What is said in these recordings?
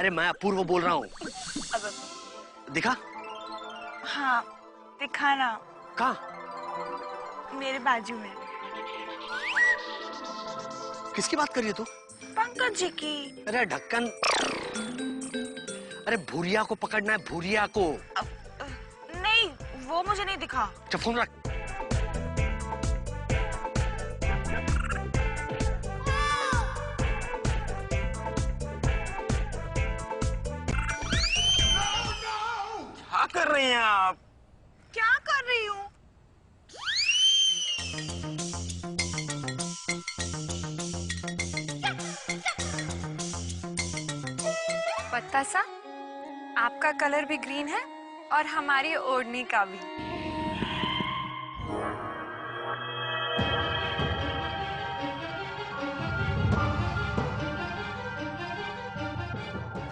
अरे मैं अपूर्व बोल रहा हूँ। दिखा? हाँ दिखा ना। कहाँ? मेरे बाजू में। किसकी बात कर रही है तू? पंकज जी की। अरे ढक्कन, अरे भूरिया को पकड़ना है, भूरिया को। नहीं वो मुझे नहीं दिखा। अच्छा फोन रख। क्या कर रही हैं आप? क्या कर रही हूँ? पता सा, आपका कलर भी ग्रीन है और हमारी ओढ़नी का भी।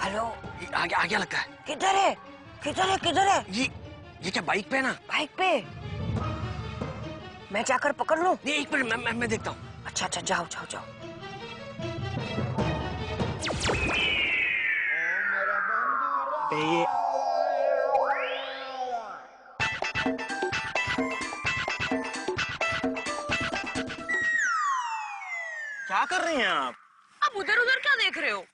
हेलो, आगे आगे लगता है। किधर है? किधर है? किधर है? ये क्या बाइक पे है ना? बाइक पे। मैं जाकर पकड़ लूं? नहीं एक मिनट, मैं देखता हूँ। अच्छा अच्छा जाओ जाओ जाओ। ये क्या कर रही हैं आप? अब उधर उधर क्या देख रहे हो?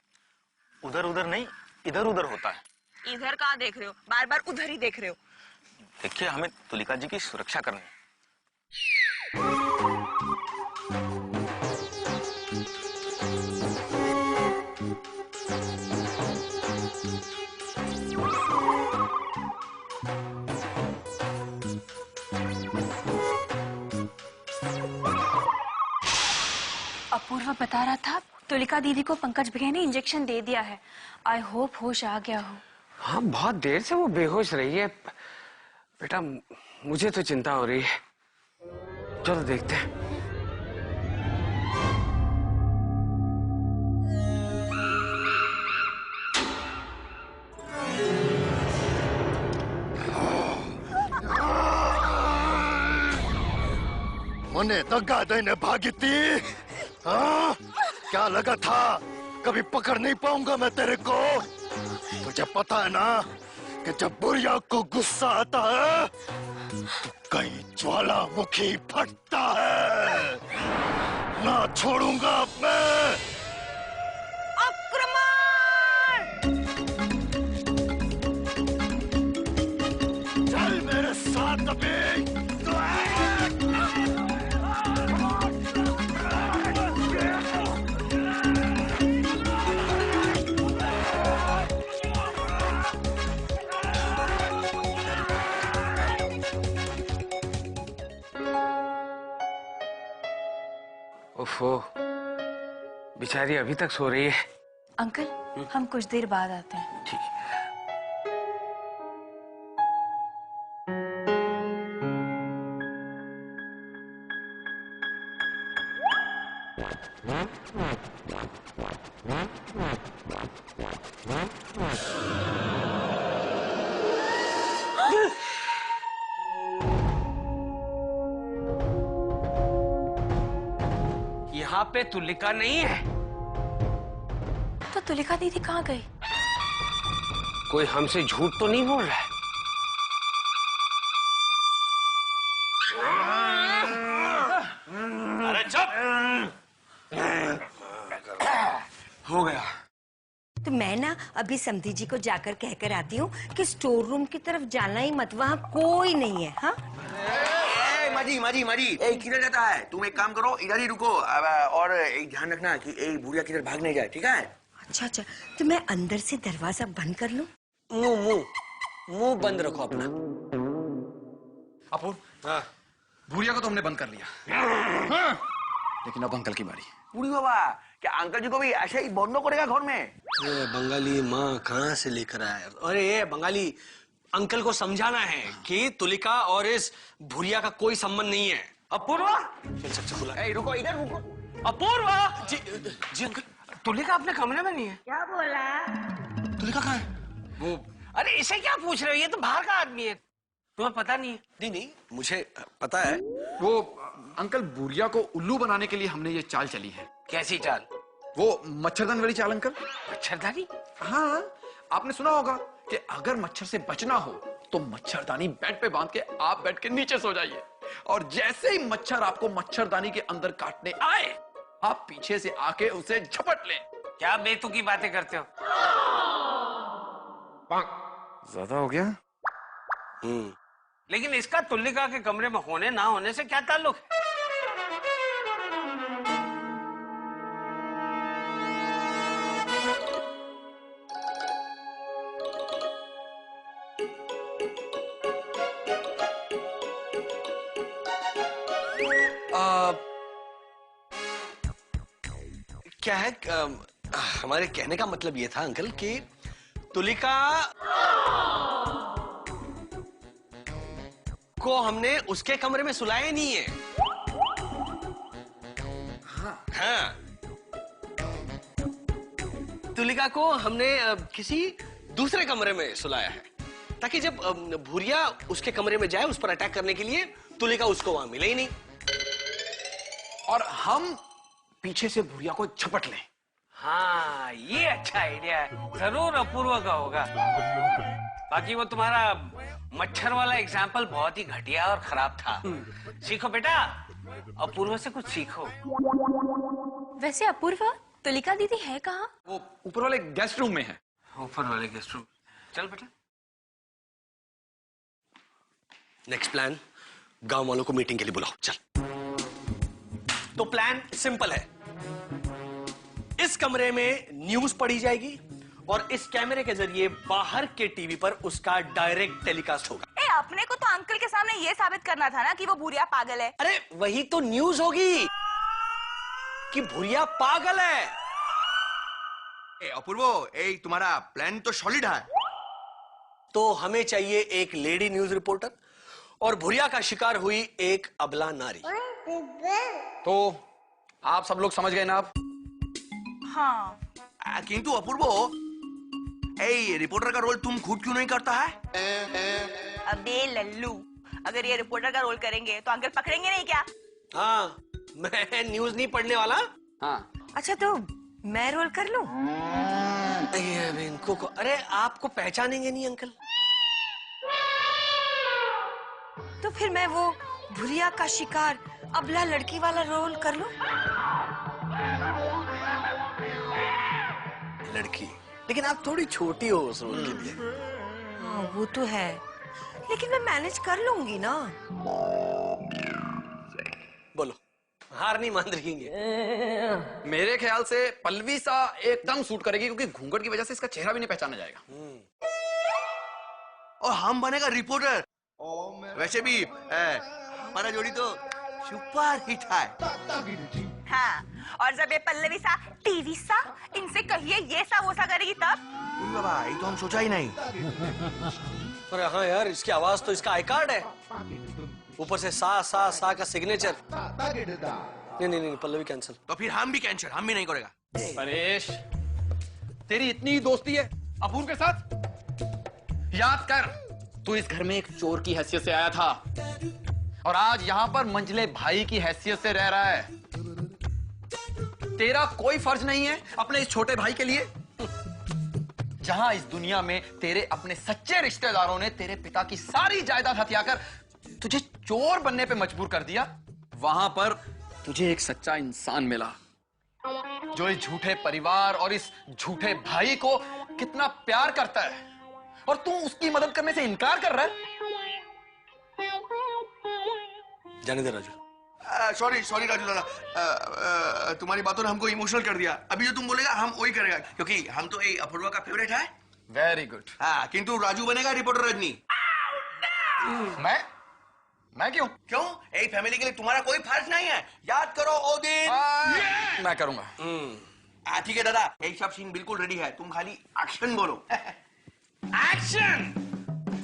उधर उधर नहीं, इधर उधर होता है। इधर कहाँ देख रहे हो? बार बार उधर ही देख रहे हो। देखिए, हमें तुलिका जी की सुरक्षा करनी है। अपूर्व बता रहा था तुलिका दीदी को पंकज भैया ने इंजेक्शन दे दिया है। आई होप होश आ गया हो। हाँ बहुत देर से वो बेहोश रही है। बेटा मुझे तो चिंता हो रही है। चलो देखते हैं। मने दगा देने भागी थी। हाँ? क्या लगा था कभी पकड़ नहीं पाऊंगा मैं तेरे को? तुझे पता है ना कि जब बुढ़िया को गुस्सा आता है तो कहीं ज्वालामुखी फटता है। ना छोड़ूंगा अब मैं। चल मेरे साथ अभी। ओफो, बेचारी अभी तक सो रही है। अंकल हम कुछ देर बाद आते हैं। ठीक है। यहाँ पे तुलिका नहीं है। तो तुलिका दीदी कहाँ गई? कोई हमसे झूठ तो नहीं बोल रहा है? अरे चुप! हो गया। तो मैं ना अभी समधी जी को जाकर कहकर आती हूँ कि स्टोर रूम की तरफ जाना ही मत, वहाँ कोई नहीं है। हाँ माजी माजी माजी, किधर जाता है? तुम एक काम करो, इधर ही रुको और एक ध्यान रखना कि भूरिया किधर भाग नहीं जाए, ठीक है? अच्छा अच्छा, तो मैं अंदर से दरवाजा बंद कर लूं? मुंह बंद रखो अपना। अपूर्व, हाँ भूरिया को तो हमने बंद कर लिया। लेकिन अब अंकल की बारी। पूरी बाबा, क्या अंकल जी को भी ऐसे ही बंद करेगा घर में? बंगाली माँ कहाँ से लेकर आया? अरे ये बंगाली अंकल को समझाना है कि तुलिका और इस भूरिया का कोई संबंध नहीं है। अपूर्व, चल बुला। रुको, इधर रुको। अपूर्व जी अंकल, तुलिका अपने कमरे में नहीं है। क्या बोला? तुलिका कहाँ है? वो अरे इसे क्या पूछ रहे हो? ये तो बाहर का आदमी है, तुम्हें पता नहीं है? नहीं नहीं मुझे पता है। वो अंकल भूरिया को उल्लू बनाने के लिए हमने ये चाल चली है। कैसी चाल? वो मच्छरदानी वाली चाल अंकल। मच्छरदानी? हाँ, आपने सुना होगा कि अगर मच्छर से बचना हो तो मच्छरदानी बेड पे बांध के आप बेड के नीचे सो जाइए, और जैसे ही मच्छर आपको मच्छरदानी के अंदर काटने आए, आप पीछे से आके उसे झपट लें। क्या बेतुकी बातें करते हो? ज्यादा हो गया। लेकिन इसका तुलिका के कमरे में होने ना होने से क्या ताल्लुक है? क्या है, हमारे कहने का मतलब ये था अंकल कि तुलिका को हमने उसके कमरे में सुलाया नहीं है। हाँ। तुलिका को हमने किसी दूसरे कमरे में सुलाया है, ताकि जब भूरिया उसके कमरे में जाए उस पर अटैक करने के लिए, तुलिका उसको वहां मिले ही नहीं, और हम पीछे से भूरिया को झपट लें। हाँ, ये अच्छा आइडिया है, जरूर अपूर्व का होगा। बाकी वो तुम्हारा मच्छर वाला एग्जाम्पल बहुत ही घटिया और खराब था। सीखो बेटा, अपूर्व से कुछ सीखो। वैसे अपूर्वा, तुलिका दीदी है कहाँ? वो ऊपर वाले गेस्ट रूम में है। ऊपर वाले गेस्ट रूम। चल बेटा। नेक्स्ट प्लान, गांव वालों को मीटिंग के लिए बुलाओ। चल। तो प्लान सिंपल है, इस कमरे में न्यूज पढ़ी जाएगी और इस कैमरे के जरिए बाहर के टीवी पर उसका डायरेक्ट टेलीकास्ट होगा। अपने को तो अंकल के सामने ये साबित करना था ना कि वो भूरिया पागल है। अरे वही तो न्यूज होगी कि भूरिया पागल है। अपूर्वो, तुम्हारा प्लान तो सॉलिड है। तो हमें चाहिए एक लेडी न्यूज रिपोर्टर और भूरिया का शिकार हुई एक अबला नारी। तो आप सब लोग समझ गए ना? आप हाँ। किंतु अपूर्वो, रिपोर्टर का रोल तुम खुद क्यों नहीं करता है? अबे लल्लू, अगर ये रिपोर्टर का रोल करेंगे तो अंकल पकड़ेंगे नहीं क्या? हाँ, मैं न्यूज नहीं पढ़ने वाला। हाँ। अच्छा, तो मैं रोल कर लूं? इनको को, अरे आपको पहचानेंगे नहीं अंकल। तो फिर मैं वो भूरिया का शिकार अबला लड़की वाला रोल कर लूं? लड़की? लेकिन आप थोड़ी छोटी हो उस रोल के लिए। हाँ, वो तो है, लेकिन मैं मैनेज कर लूंगी ना। बोलो, हार नहीं मान रही है? मेरे ख्याल से पल्लवी सा एकदम सूट करेगी, क्योंकि घूंघट की वजह से इसका चेहरा भी नहीं पहचाना जाएगा। और हम बनेगा रिपोर्टर। वैसे भी हमारा जोड़ी तो सुपर हिट है। हाँ, और जब ये पल्लवी सा टीवी सा इनसे कहिए ये सा वो सा करेगी तब। बाबा, ये तो हम सोचा ही नहीं। अरे हाँ यार, इसकी आवाज तो इसका आई कार्ड है, ऊपर से सा सा सा का सिग्नेचर। नहीं नहीं नहीं, पल्लवी कैंसिल। तो फिर हम भी कैंसिल, हम भी नहीं करेगा। परेश, तेरी इतनी दोस्ती है अपूर्व के साथ? याद कर, तू इस घर में एक चोर की हैसियत से आया था और आज यहाँ पर मंझले भाई की हैसियत से रह रहा है। तेरा कोई फर्ज नहीं है अपने इस छोटे भाई के लिए? जहां इस दुनिया में तेरे अपने सच्चे रिश्तेदारों ने तेरे पिता की सारी जायदाद हथियाकर तुझे चोर बनने पे मजबूर कर दिया, वहां पर तुझे एक सच्चा इंसान मिला जो इस झूठे परिवार और इस झूठे भाई को कितना प्यार करता है, और तू उसकी मदद करने से इनकार कर रहा है। जाने दे राजू। सॉरी सॉरी राजू दादा, तुम्हारी बातों ने हमको इमोशनल कर दिया। अभी जो तुम बोलेगा हम वही करेगा, क्योंकि हम तो ये अपूर्वा का फेवरेट है। Very good. हाँ, किंतु राजू बनेगा रिपोर्टर रजनी। मैं क्यों? क्यों? एक फैमिली के लिए तुम्हारा कोई फर्ज नहीं है। याद करो ओ दिन। मैं करूंगा। ठीक है दादा, यही सब सीन बिल्कुल रेडी है, तुम खाली एक्शन बोलो। एक्शन!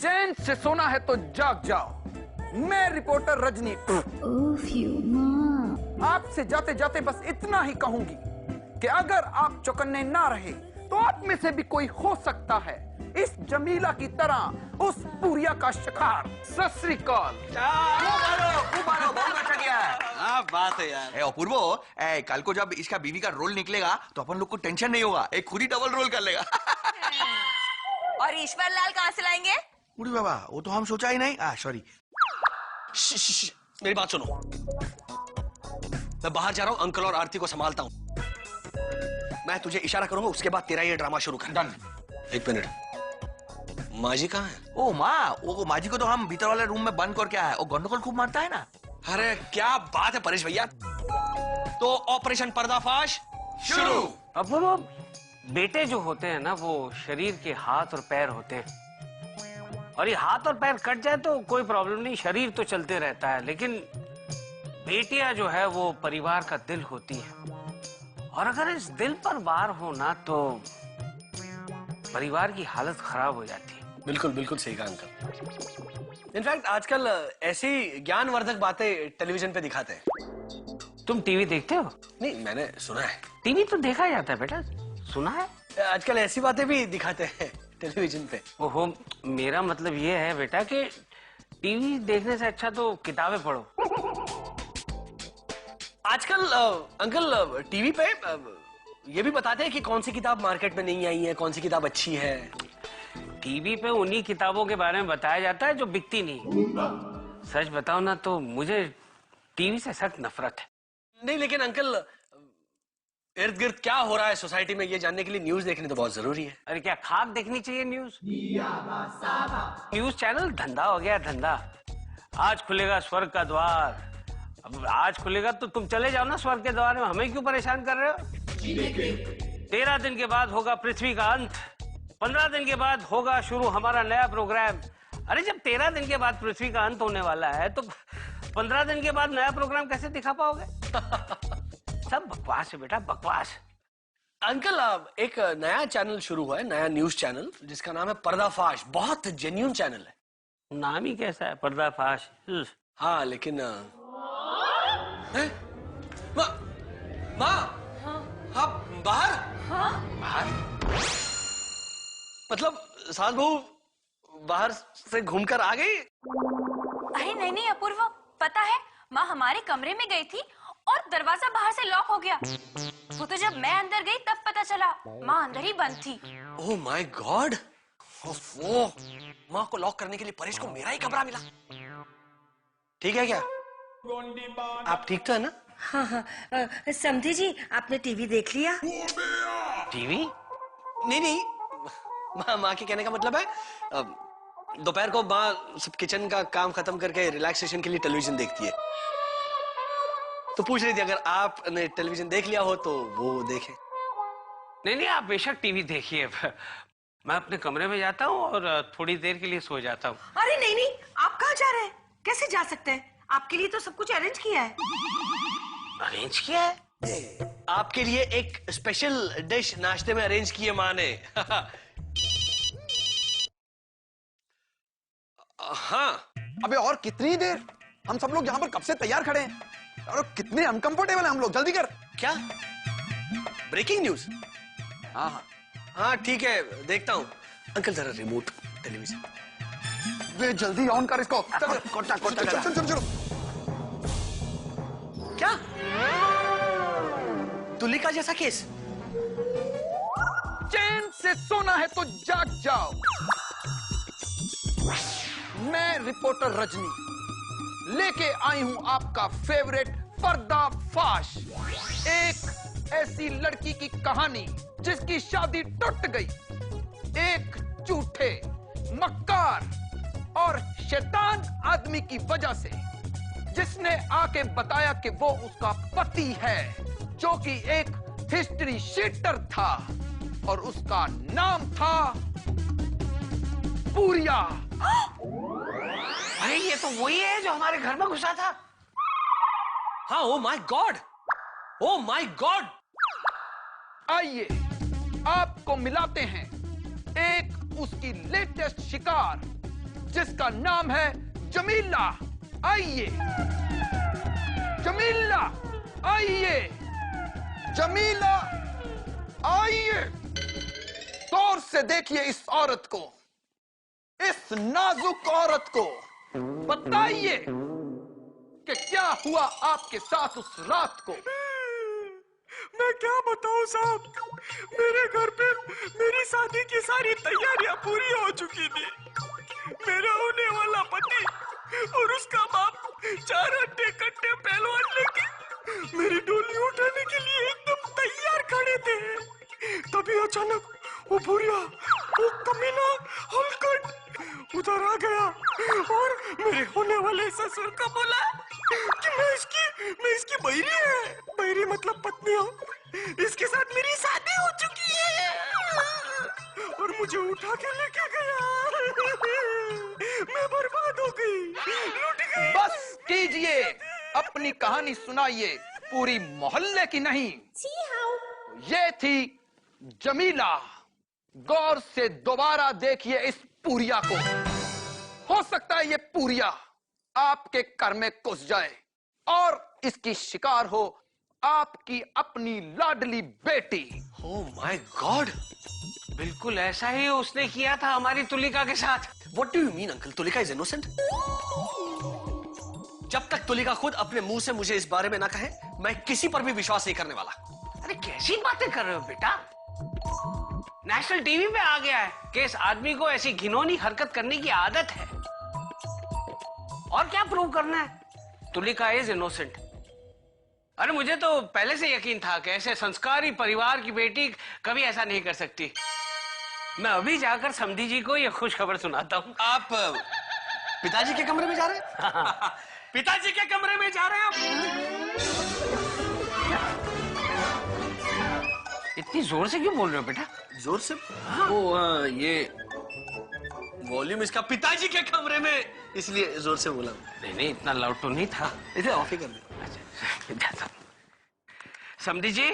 चैन से सोना है तो जाग जाओ। मैं रिपोर्टर रजनी आपसे जाते जाते बस इतना ही कहूंगी कि अगर आप चौकन्ने ना रहे तो आप में से भी कोई हो सकता है इस जमीला की तरह उस पूरिया का शिकार। सत श्री अकाल। खूब मारो, बहुत अच्छा किया है। हाँ बात है यार। अपूर्वो, कल को जब इसका बीवी का रोल निकलेगा तो अपन लोग को टेंशन नहीं होगा, एक खुद ही डबल रोल कर लेगा। और ईश्वर लाल कहाँ से लाएंगे? उड़ी बाबा, वो तो हम सोचा ही नहीं। सॉरी। मेरी बात सुनो, मैं बाहर जा रहा हूँ, अंकल और आरती को संभालता हूँ। मैं तुझे इशारा करूंगा, उसके बाद तेरा ये ड्रामा शुरू कर। डन। एक मिनट, माँ जी कहाँ है? ओ माँ, वो माँ जी को तो हम भीतर वाले रूम में बंद करके आए। वो गंडगोल खूब मारता है ना। अरे क्या बात है परेश भैया। तो ऑपरेशन पर्दाफाश शुरू। अब वो बेटे जो होते हैं ना, वो शरीर के हाथ और पैर होते हैं, और ये हाथ और पैर कट जाए तो कोई प्रॉब्लम नहीं, शरीर तो चलते रहता है। लेकिन बेटियां जो है वो परिवार का दिल होती है, और अगर इस दिल पर वार हो ना तो परिवार की हालत खराब हो जाती है। बिल्कुल बिल्कुल सही कहा अंकल। इनफैक्ट आजकल ऐसी ज्ञानवर्धक बातें टेलीविजन पे दिखाते हैं। तुम टीवी देखते हो? नहीं, मैंने सुना है। टीवी तो देखा जाता है बेटा, सुना है? आजकल ऐसी बातें भी दिखाते हैं टेलीविजन पे। ओहो, मेरा मतलब ये है बेटा कि टीवी देखने से अच्छा तो किताबें पढ़ो। आजकल अंकल टीवी पे ये भी बताते हैं कि कौन सी किताब मार्केट में नहीं आई है, कौन सी किताब अच्छी है। टीवी पे उन्हीं किताबों के बारे में बताया जाता है जो बिकती नहीं। सच बताओ ना तो मुझे टीवी से सख्त नफरत है। नहीं लेकिन अंकल, इर्द गिर्द क्या हो रहा है सोसाइटी में, ये जानने के लिए न्यूज देखनी तो बहुत जरूरी है। अरे क्या खाक देखनी चाहिए न्यूज? न्यूज चैनल धंधा हो गया, धंधा। आज खुलेगा स्वर्ग का द्वार, अब आज खुलेगा तो तुम चले जाओ ना स्वर्ग के द्वार में, हमें क्यों परेशान कर रहे हो? 13 दिन के बाद होगा पृथ्वी का अंत, 15 दिन के बाद होगा शुरू हमारा नया प्रोग्राम। अरे जब 13 दिन के बाद पृथ्वी का अंत होने वाला है तो 15 दिन के बाद नया प्रोग्राम कैसे दिखा पाओगे? सब बकवास है बेटा, बकवास। अंकल एक नया चैनल शुरू हुआ है, नया न्यूज चैनल, जिसका नाम है पर्दाफाश। बहुत जेन्युइन चैनल है। नाम ही कैसा है, पर्दाफाश। हाँ लेकिन माँ, हाँ बाहर, बाहर मतलब सास बहू बाहर से घूमकर आ गई? अरे नहीं नहीं अपूर्व, पता है माँ हमारे कमरे में गई थी और दरवाजा बाहर से लॉक हो गया। वो तो जब मैं अंदर गई तब पता चला, माँ अंदर ही बंद थी। ओह माय गॉड, वो माँ को लॉक करने के लिए परेश को मेरा ही कमरा मिला। ठीक है क्या? आप ठीक तो है ना? हाँ हाँ, समधी जी आपने टीवी देख लिया? टीवी? नहीं, माँ के कहने का मतलब है दोपहर को माँ सब किचन का काम खत्म करके रिलैक्सेशन के लिए टेलीविजन देखती है, तो पूछ रही थी अगर आपने टेलीविजन देख लिया हो तो वो देखें। नहीं, आप बेशक टीवी देखिए, मैं अपने कमरे में जाता हूँ और थोड़ी देर के लिए सो जाता हूँ। अरे नहीं, आप कहाँ जा रहे हैं? कैसे जा सकते हैं? आपके लिए तो सब कुछ अरेंज किया है। अरेंज किया है? आपके लिए एक स्पेशल डिश नाश्ते में अरेंज की है माँ ने। हाँ। अबे और कितनी देर? हम सब लोग यहाँ पर कब से तैयार खड़े हैं और कितने अनकंफर्टेबल हैं हम लोग। जल्दी कर। क्या ब्रेकिंग न्यूज? हाँ ठीक है, देखता हूँ। अंकल जरा रिमोट टेलीविजन वे जल्दी ऑन कर इसको। चल कोटा चलो। क्या तुलिका जैसा केस? चैन से सोना है तो जाग जाओ। मैं रिपोर्टर रजनी लेके आई हूं आपका फेवरेट पर्दाफाश। एक ऐसी लड़की की कहानी जिसकी शादी टूट गई एक झूठे, मक्कार और शैतान आदमी की वजह से, जिसने आके बताया कि वो उसका पति है, जो कि एक हिस्ट्री शीटर था और उसका नाम था पूरिया। अरे ये तो वही है जो हमारे घर में घुसा था। हाँ, oh my God, oh my God. आइए आपको मिलाते हैं एक उसकी लेटेस्ट शिकार, जिसका नाम है जमीला। आइए जमीला, आइए जमीला, आइए। गौर से देखिए इस औरत को, इस नाजुक औरत को। बताइए कि क्या हुआ आपके साथ उस रात को। मैं क्या बताऊं साहब, मेरे घर पे मेरी शादी की सारी तैयारियां पूरी हो चुकी थी। मेरा होने वाला पति और उसका बाप 4 अड्डे कट्टे पहलवान लेके मेरी डोली उठाने के लिए एकदम तैयार खड़े थे। तभी अचानक वो बुढ़िया, वो कमीना हलकट उधर आ गया और मेरे होने वाले ससुर को बोला कि मैं इसकी बहरी है। बहरी मतलब पत्नी हो, इसके साथ मेरी शादी हो चुकी है और मुझे उठा के लेके गया। मैं बर्बाद हो गई, लूट गई। बस कीजिए, अपनी कहानी सुनाइए, पूरी मोहल्ले की नहीं। ये थी जमीला। गौर से दोबारा देखिए इस पूरिया को। हो सकता है ये पूरिया आपके घर में घुस जाए और इसकी शिकार हो आपकी अपनी Ladli Beti. Oh my God, बिल्कुल ऐसा ही उसने किया था हमारी तुलिका के साथ। What do you mean uncle? Tulika is innocent? जब तक तुलिका खुद अपने मुंह से मुझे इस बारे में ना कहे, मैं किसी पर भी विश्वास नहीं करने वाला। अरे कैसी बातें कर रहे हो बेटा? नेशनल टीवी पे आ गया है कि इस आदमी को ऐसी घिनौनी हरकत करने की आदत है। और क्या प्रूव करना है? Tulika is innocent. अरे मुझे तो पहले से यकीन था कि ऐसे संस्कारी परिवार की बेटी कभी ऐसा नहीं कर सकती। मैं अभी जाकर समधी जी को ये खुश खबर सुनाता हूँ। आप पिताजी के कमरे में जा रहे हैं? पिताजी के कमरे में जा रहे हैं आप? इतनी जोर से क्यों बोल रहे हो बेटा? जोर से? वो ये वॉल्यूम इसका पिताजी के कमरे में, इसलिए जोर से बोला। नहीं, इतना लाउड तो नहीं था। इसे ऑफ ही कर दे। अच्छा, समधी जी,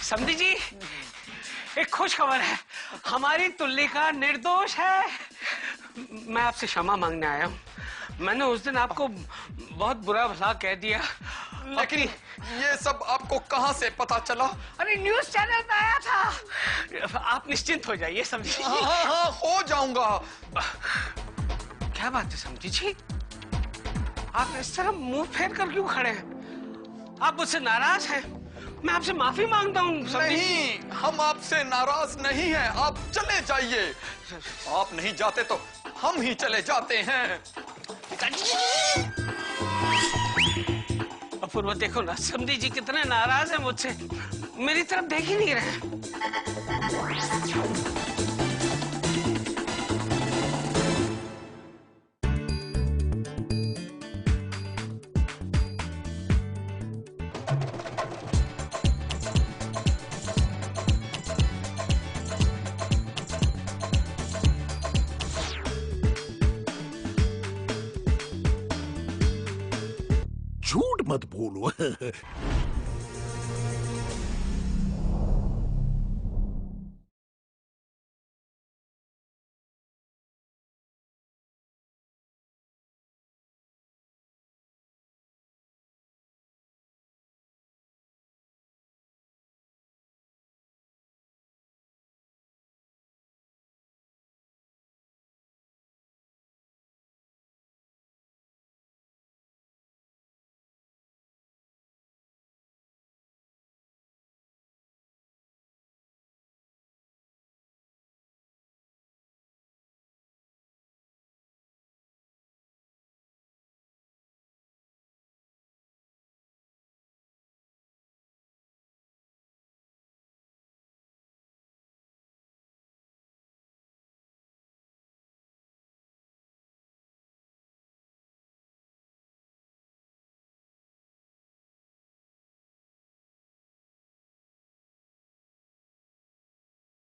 समधी जी, एक खुश खबर है। हमारी तुलिका निर्दोष है। मैं आपसे क्षमा मांगने आया हूँ। मैंने उस दिन आपको बहुत बुरा भला कह दिया। लेकिन ये सब आपको कहां से पता चला? अरे न्यूज़ चैनल पे आया था। आप निश्चिंत हो जाइए समझी जी। हाँ, हो जाऊंगा। क्या बात है समझी जी? आप इस तरह मुंह फेर कर क्यों खड़े हैं? आप मुझसे नाराज हैं? मैं आपसे माफी मांगता हूँ। नहीं, हम आपसे नाराज नहीं हैं। आप चले जाइए। आप नहीं जाते तो हम ही चले जाते हैं। अपूर्वा देखो ना, समधी जी कितने नाराज हैं मुझसे। मेरी तरफ देख ही नहीं रहे। झूठ मत बोलो।